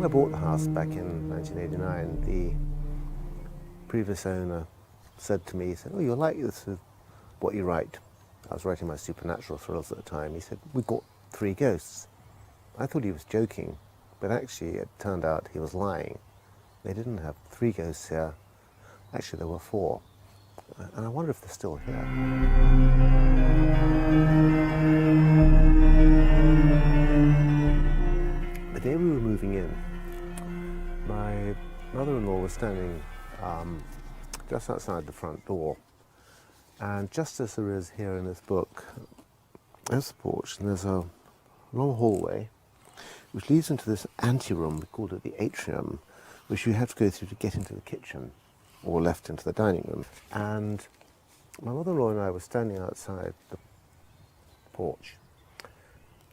I bought the house back in 1989, the previous owner said to me, he said, "Oh, you'll like this with what you write." I was writing my supernatural thrills at the time. He said, "We got 3 ghosts." I thought he was joking, but actually it turned out he was lying. They didn't have 3 ghosts here. Actually, there were 4. And I wonder if they're still here. The day we were moving in, my mother-in-law was standing just outside the front door. And just as there is here in this book, there's the porch, and there's a long hallway which leads into this anteroom. We called it the atrium, which you have to go through to get into the kitchen, or left into the dining room. And my mother-in-law and I were standing outside the porch,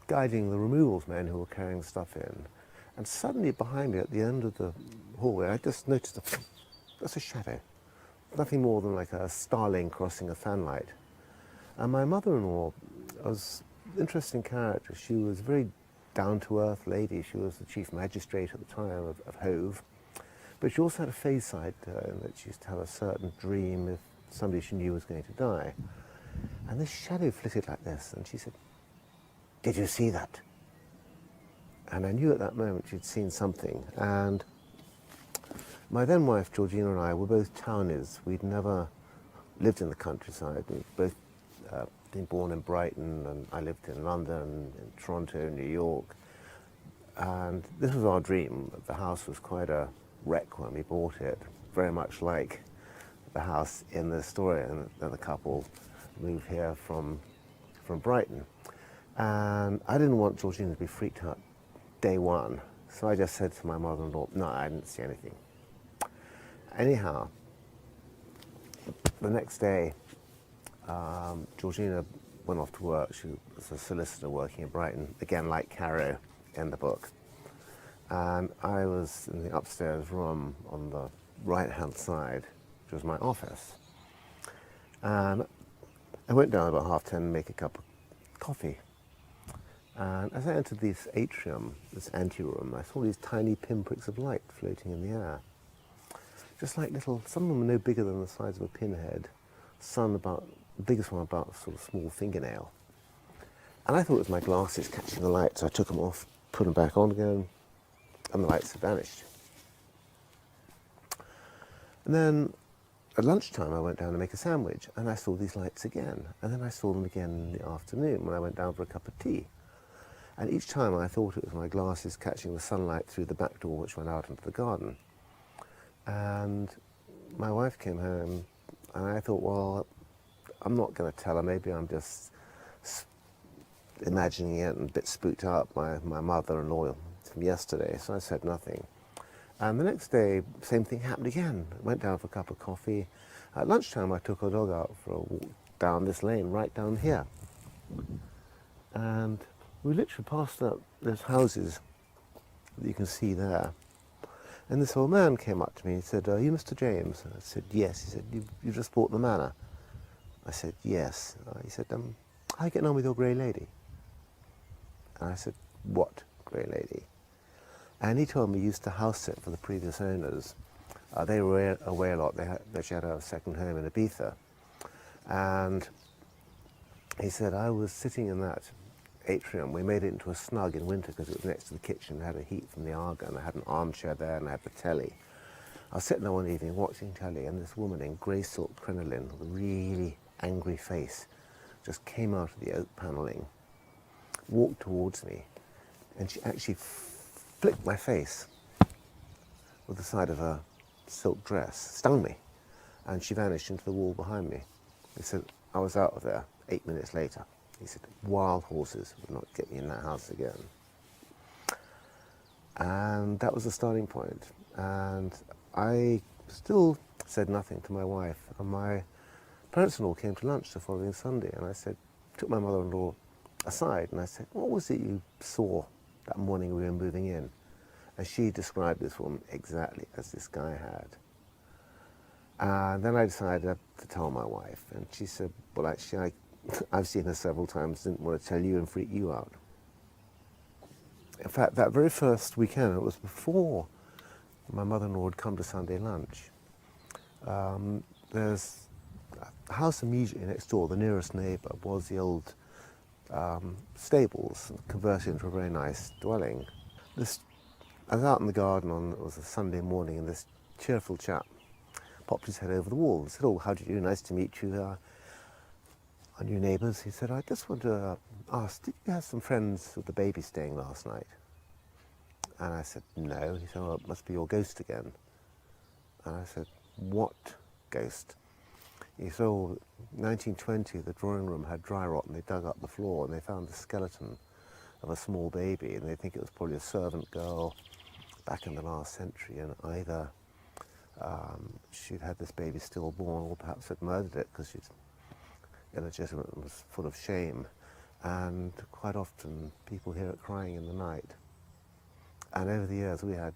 guiding the removals men who were carrying stuff in. And suddenly behind me, at the end of the hallway, I just noticed that's a shadow. Nothing more than like a starling crossing a fanlight. And my mother-in-law was an interesting character. She was a very down-to-earth lady. She was the chief magistrate at the time of Hove. But she also had a phase side to her, in that she used to have a certain dream if somebody she knew was going to die. And this shadow flitted like this, and she said, "Did you see that?" And I knew at that moment she'd seen something. And my then wife, Georgina, and I were both townies. We'd never lived in the countryside. We'd both been born in Brighton, and I lived in London, in Toronto, New York. And this was our dream. The house was quite a wreck when we bought it, very much like the house in the story. And then the couple moved here from Brighton. And I didn't want Georgina to be freaked out day one. So I just said to my mother-in-law, "No, I didn't see anything." Anyhow, the next day, Georgina went off to work. She was a solicitor working in Brighton, again like Caro in the book. And I was in the upstairs room on the right-hand side, which was my office. And I went down about 10:30 to make a cup of coffee. And as I entered this atrium, this anteroom, I saw these tiny pinpricks of light floating in the air. Just like little, some of them were no bigger than the size of a pinhead, some about, the biggest one about a sort of small fingernail. And I thought it was my glasses catching the light, so I took them off, put them back on again, and the lights had vanished. And then at lunchtime I went down to make a sandwich, and I saw these lights again. And then I saw them again in the afternoon when I went down for a cup of tea. And each time I thought it was my glasses catching the sunlight through the back door which went out into the garden. And my wife came home, and I thought, well, I'm not going to tell her. Maybe I'm just imagining it and a bit spooked out by my mother-in-law from yesterday, so I said nothing. And the next day, same thing happened again. I went down for a cup of coffee. At lunchtime, I took our dog out for a walk down this lane, right down here. And we literally passed up those houses that you can see there. And this old man came up to me and said, "Are you Mr. James?" And I said, "Yes." He said, "You just bought the manor?" I said, "Yes." He said, "How are you getting on with your grey lady?" And I said, "What grey lady?" And he told me he used to house sit for the previous owners. They were away a lot. They actually had a second home in Ibiza. And he said, "I was sitting in that atrium. We made it into a snug in winter because it was next to the kitchen. It had a heat from the argon. I had an armchair there, and I had the telly. I was sitting there one evening watching telly, and this woman in grey silk crinoline with a really angry face just came out of the oak panelling, walked towards me, and she actually flicked my face with the side of her silk dress, stung me, and she vanished into the wall behind me." He said, "I was out of there 8 minutes later." He said, "Wild horses would not get me in that house again." And that was the starting point. And I still said nothing to my wife. And my parents-in-law came to lunch the following Sunday, and I took my mother-in-law aside, and I said, "What was it you saw that morning we were moving in?" And she described this woman exactly as this guy had. And then I decided to tell my wife, and she said, "Well, actually, I've seen her several times, didn't want to tell you and freak you out." In fact, that very first weekend, it was before my mother-in-law had come to Sunday lunch. There's a house immediately next door, the nearest neighbour, was the old stables, converted into a very nice dwelling. I was out in the garden it was a Sunday morning, and this cheerful chap popped his head over the wall and said, "Oh, how do you do? Nice to meet you. Our new neighbours." He said, "I just want to ask, did you have some friends with the baby staying last night?" And I said, "No." He said, "Well, it must be your ghost again." And I said, "What ghost?" He said, "Oh, 1920, the drawing room had dry rot, and they dug up the floor and they found the skeleton of a small baby, and they think it was probably a servant girl back in the last century, and either she'd had this baby stillborn or perhaps had murdered it because she's illegitimate and was full of shame. And quite often people hear it crying in the night. And over the years we had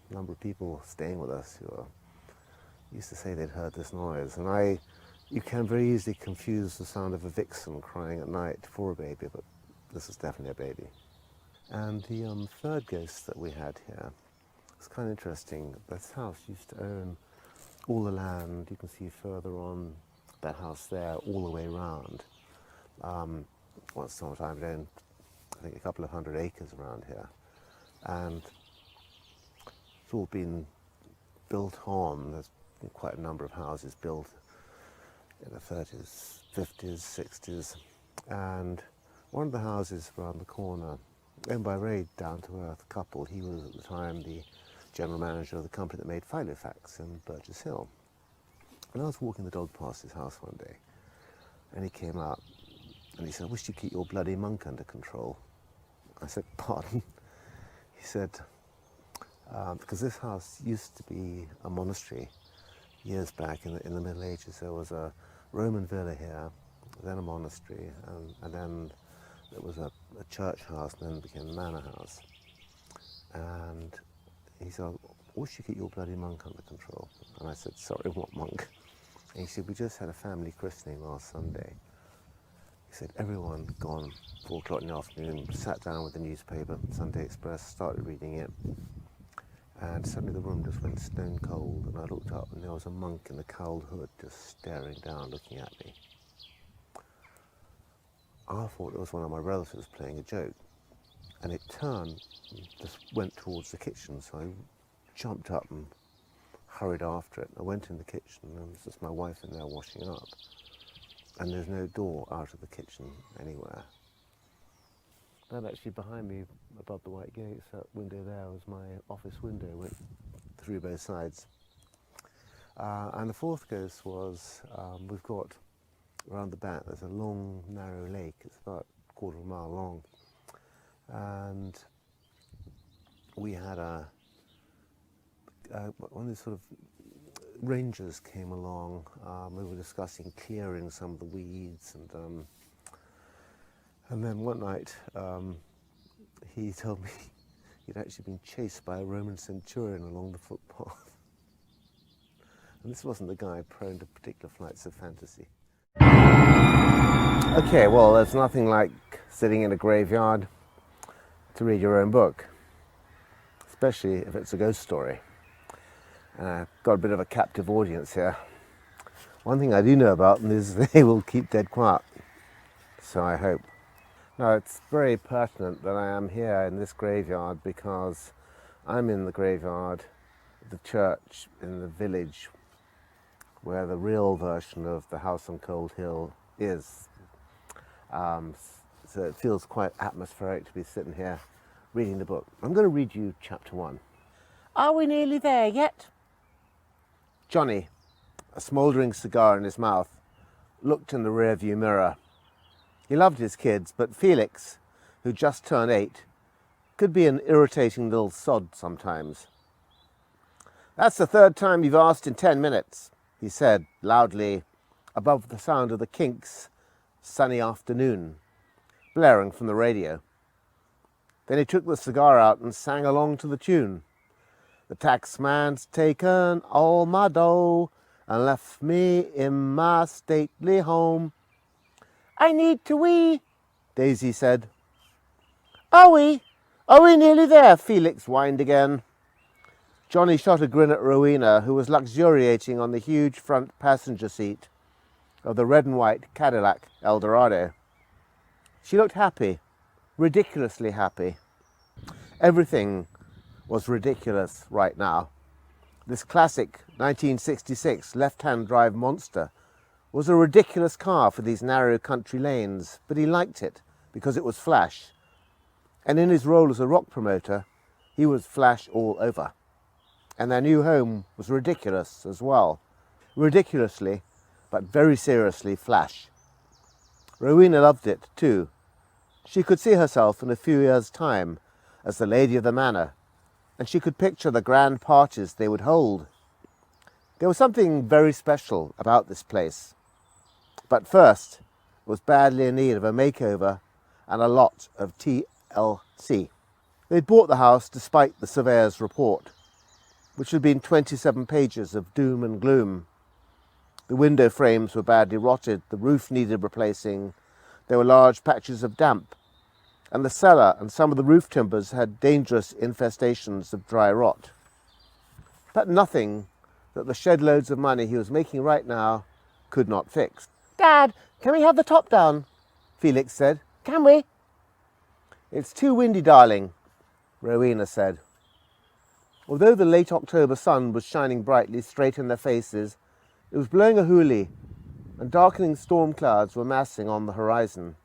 a number of people staying with us who used to say they'd heard this noise. And you can very easily confuse the sound of a vixen crying at night for a baby, but this is definitely a baby. And the third ghost that we had here, it's kind of interesting. This house used to own all the land. You can see further on that house there, all the way around. Once upon a time it owned, I think, a couple of 100 acres around here. And it's all been built on. There's been quite a number of houses built in the 30s, 50s, 60s. And one of the houses around the corner, owned by a very down-to-earth couple. He was at the time the general manager of the company that made Filofax in Burgess Hill. And I was walking the dog past his house one day, and he came up and he said, "I wish you'd keep your bloody monk under control." I said, "Pardon?" He said, because this house used to be a monastery years back in the Middle Ages. There was a Roman villa here, then a monastery, and then there was a church house, and then it became a manor house. And he said, "I wish you keep your bloody monk under control." And I said, "Sorry, what monk?" And he said, "We just had a family christening last Sunday." He said, "Everyone gone, 4 o'clock in the afternoon, sat down with the newspaper, Sunday Express, started reading it. And suddenly the room just went stone cold, and I looked up and there was a monk in the cowled hood just staring down, looking at me. I thought it was one of my relatives playing a joke, and it turned and just went towards the kitchen, so I jumped up and hurried after it. I went in the kitchen, and it was just my wife in there washing up, and there's no door out of the kitchen anywhere. That actually behind me, above the white gates, that window there was my office window, went through both sides. And the fourth ghost was, we've got around the back, there's a long, narrow lake. It's about a quarter of a mile long. And we had one of these sort of rangers came along. We were discussing clearing some of the weeds, and then one night he told me he'd actually been chased by a Roman centurion along the footpath. And this wasn't the guy prone to particular flights of fantasy. Okay, well, there's nothing like sitting in a graveyard to read your own book, especially if it's a ghost story. I've got a bit of a captive audience here. One thing I do know about them is they will keep dead quiet, so I hope. Now, it's very pertinent that I am here in this graveyard because I'm in the graveyard of the church in the village where the real version of the house on Cold Hill is. So it feels quite atmospheric to be sitting here reading the book. I'm going to read you chapter 1. Are we nearly there yet? Johnny, a smouldering cigar in his mouth, looked in the rearview mirror. He loved his kids, but Felix, who just turned 8, could be an irritating little sod sometimes. "That's the 3rd time you've asked in 10 minutes, he said loudly, above the sound of the Kinks' Sunny Afternoon, blaring from the radio. Then he took the cigar out and sang along to the tune. "The taxman's taken all my dough and left me in my stately home." "I need to wee," Daisy said. "Are we? Are we nearly there? Felix whined again. Johnny shot a grin at Rowena, who was luxuriating on the huge front passenger seat of the red and white Cadillac Eldorado. She looked happy, ridiculously happy. Everything was ridiculous right now. This classic 1966 left-hand drive monster was a ridiculous car for these narrow country lanes, but he liked it because it was flash. And in his role as a rock promoter, he was flash all over. And their new home was ridiculous as well. Ridiculously, but very seriously flash. Rowena loved it too. She could see herself in a few years' time as the lady of the manor, and she could picture the grand parties they would hold. There was something very special about this place. But first, it was badly in need of a makeover and a lot of TLC. They'd bought the house despite the surveyor's report, which had been 27 pages of doom and gloom. The window frames were badly rotted, the roof needed replacing, there were large patches of damp, and the cellar and some of the roof timbers had dangerous infestations of dry rot. But nothing that the shed loads of money he was making right now could not fix. "Dad, can we have the top down?" Felix said. "Can we?" "It's too windy, darling," Rowena said. Although the late October sun was shining brightly straight in their faces, it was blowing a hoolie, and darkening storm clouds were massing on the horizon.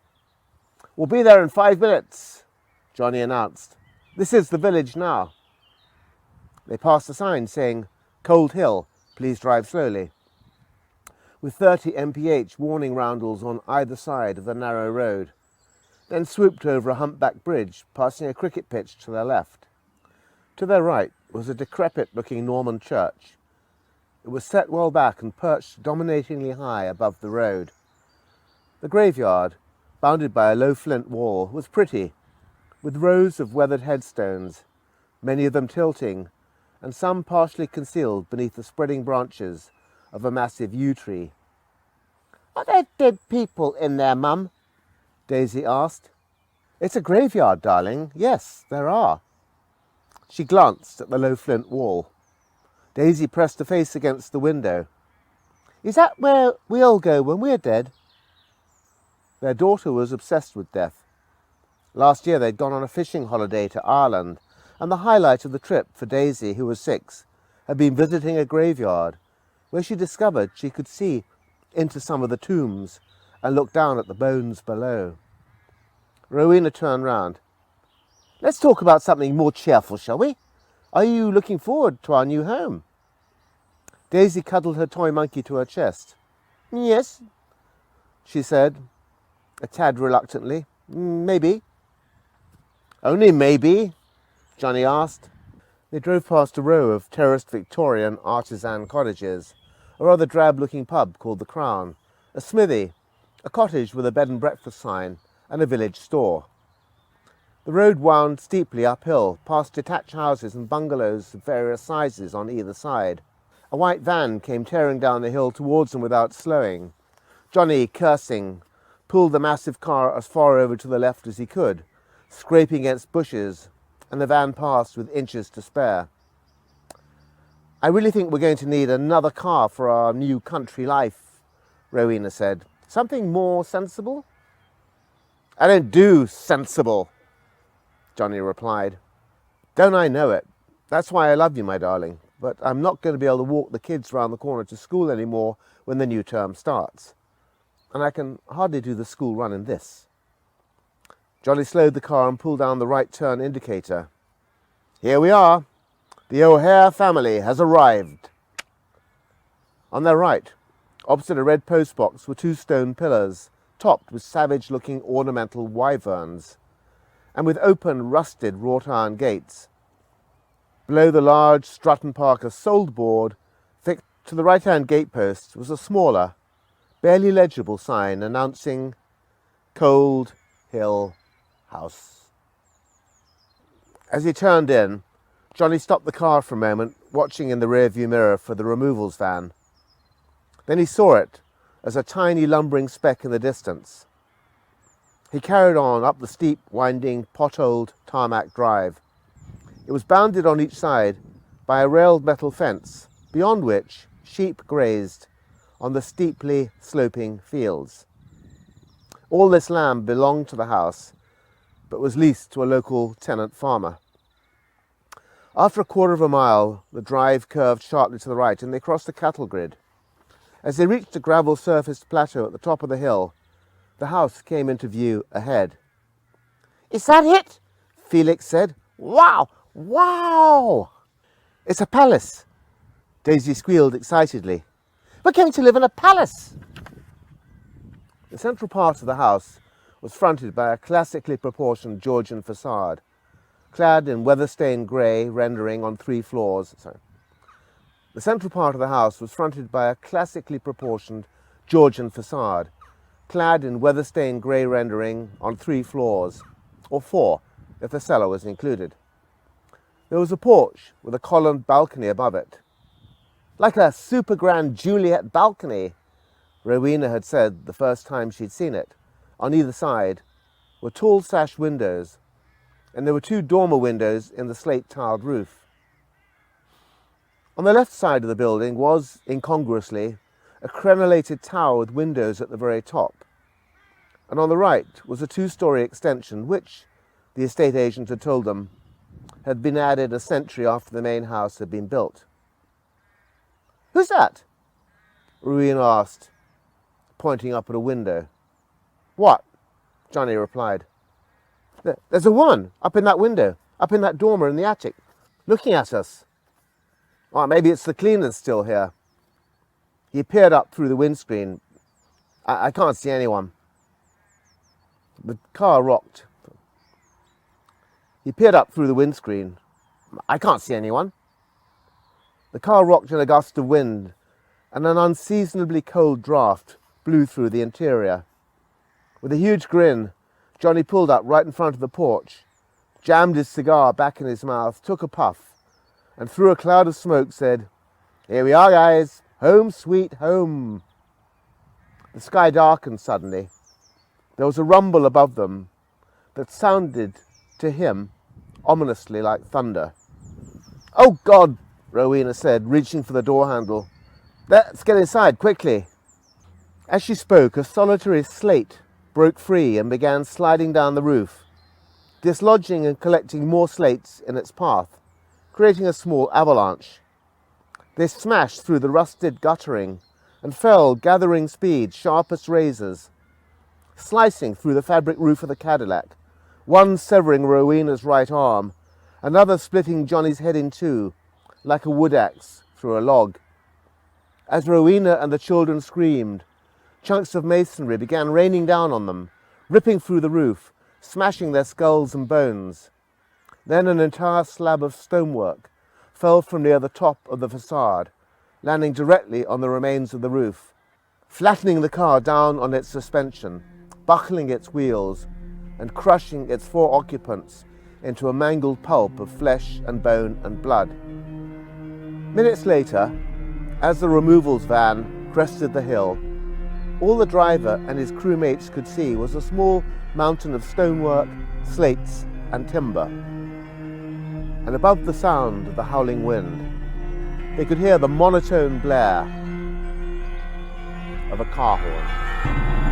"We'll be there in 5 minutes, Johnny announced. "This is the village now." They passed a sign saying, "Cold Hill, please drive slowly," with 30 mph warning roundels on either side of the narrow road, then swooped over a humpback bridge, passing a cricket pitch to their left. To their right was a decrepit-looking Norman church. It was set well back and perched dominatingly high above the road. The graveyard, bounded by a low flint wall, was pretty, with rows of weathered headstones, many of them tilting, and some partially concealed beneath the spreading branches of a massive yew tree. "Are there dead people in there, Mum?" Daisy asked. "It's a graveyard, darling. Yes, there are." She glanced at the low flint wall. Daisy pressed her face against the window. "Is that where we all go when we're dead?" Their daughter was obsessed with death. Last year they'd gone on a fishing holiday to Ireland, and the highlight of the trip for Daisy, who was 6, had been visiting a graveyard, where she discovered she could see into some of the tombs and look down at the bones below. Rowena turned round. "Let's talk about something more cheerful, shall we? Are you looking forward to our new home?" Daisy cuddled her toy monkey to her chest. "Yes," she said, a tad reluctantly. "Maybe." "Only maybe?" Johnny asked. They drove past a row of terraced Victorian artisan cottages, a rather drab-looking pub called the Crown, a smithy, a cottage with a bed and breakfast sign, and a village store. The road wound steeply uphill, past detached houses and bungalows of various sizes on either side. A white van came tearing down the hill towards them without slowing. Johnny, cursing, pulled the massive car as far over to the left as he could, scraping against bushes, and the van passed with inches to spare. "I really think we're going to need another car for our new country life," Rowena said. "Something more sensible?" "I don't do sensible," Johnny replied. "Don't I know it? That's why I love you, my darling. But I'm not going to be able to walk the kids round the corner to school anymore when the new term starts. And I can hardly do the school run in this." Johnny slowed the car and pulled down the right turn indicator. "Here we are. The O'Hare family has arrived." On their right, opposite a red postbox, were 2 stone pillars, topped with savage-looking ornamental wyverns, and with open, rusted wrought-iron gates. Below the large Stratton Parker sold board, fixed to the right-hand gatepost, was a smaller, barely legible sign announcing Cold Hill House. As he turned in, Johnny stopped the car for a moment, watching in the rearview mirror for the removals van. Then he saw it as a tiny lumbering speck in the distance. He carried on up the steep, winding, potholed tarmac drive. It was bounded on each side by a railed metal fence, beyond which sheep grazed on the steeply sloping fields. All this land belonged to the house, but was leased to a local tenant farmer. After a quarter of a mile, the drive curved sharply to the right, and they crossed a cattle grid. As they reached a gravel-surfaced plateau at the top of the hill, the house came into view ahead. "Is that it?" Felix said. "Wow! Wow!" "It's a palace," Daisy squealed excitedly. "We're going to live in a palace!" The central part of the house was fronted by a classically proportioned Georgian facade, clad in weather-stained grey rendering on 3 floors. The central part of the house was fronted by a classically proportioned Georgian facade, clad in weather-stained grey rendering on 3 floors, or 4 if the cellar was included. There was a porch with a columned balcony above it. "Like a super grand Juliet balcony," Rowena had said the first time she'd seen it. On either side were tall sash windows, and there were 2 dormer windows in the slate-tiled roof. On the left side of the building was, incongruously, a crenellated tower with windows at the very top, and on the right was a 2-story extension which, the estate agent had told them, had been added a century after the main house had been built. "Who's that?" Rowena asked, pointing up at a window. "What?" Johnny replied. "There's a woman up in that window, up in that dormer in the attic, looking at us." "Oh, maybe it's the cleaners still here." He peered up through the windscreen. I can't see anyone." The car rocked. He peered up through the windscreen. "I can't see anyone." The car rocked in a gust of wind, and an unseasonably cold draught blew through the interior. With a huge grin, Johnny pulled up right in front of the porch, jammed his cigar back in his mouth, took a puff, and through a cloud of smoke said, "Here we are, guys. Home sweet home." The sky darkened suddenly. There was a rumble above them that sounded, to him, ominously like thunder. "Oh, God," Rowena said, reaching for the door handle. "Let's get inside, quickly." As she spoke, a solitary slate broke free and began sliding down the roof, dislodging and collecting more slates in its path, creating a small avalanche. They smashed through the rusted guttering and fell, gathering speed, sharp as razors, slicing through the fabric roof of the Cadillac, one severing Rowena's right arm, another splitting Johnny's head in 2, like a wood axe through a log. As Rowena and the children screamed, chunks of masonry began raining down on them, ripping through the roof, smashing their skulls and bones. Then an entire slab of stonework fell from near the top of the facade, landing directly on the remains of the roof, flattening the car down on its suspension, buckling its wheels, and crushing its 4 occupants into a mangled pulp of flesh and bone and blood. Minutes later, as the removals van crested the hill, all the driver and his crewmates could see was a small mountain of stonework, slates, and timber. And above the sound of the howling wind, they could hear the monotone blare of a car horn.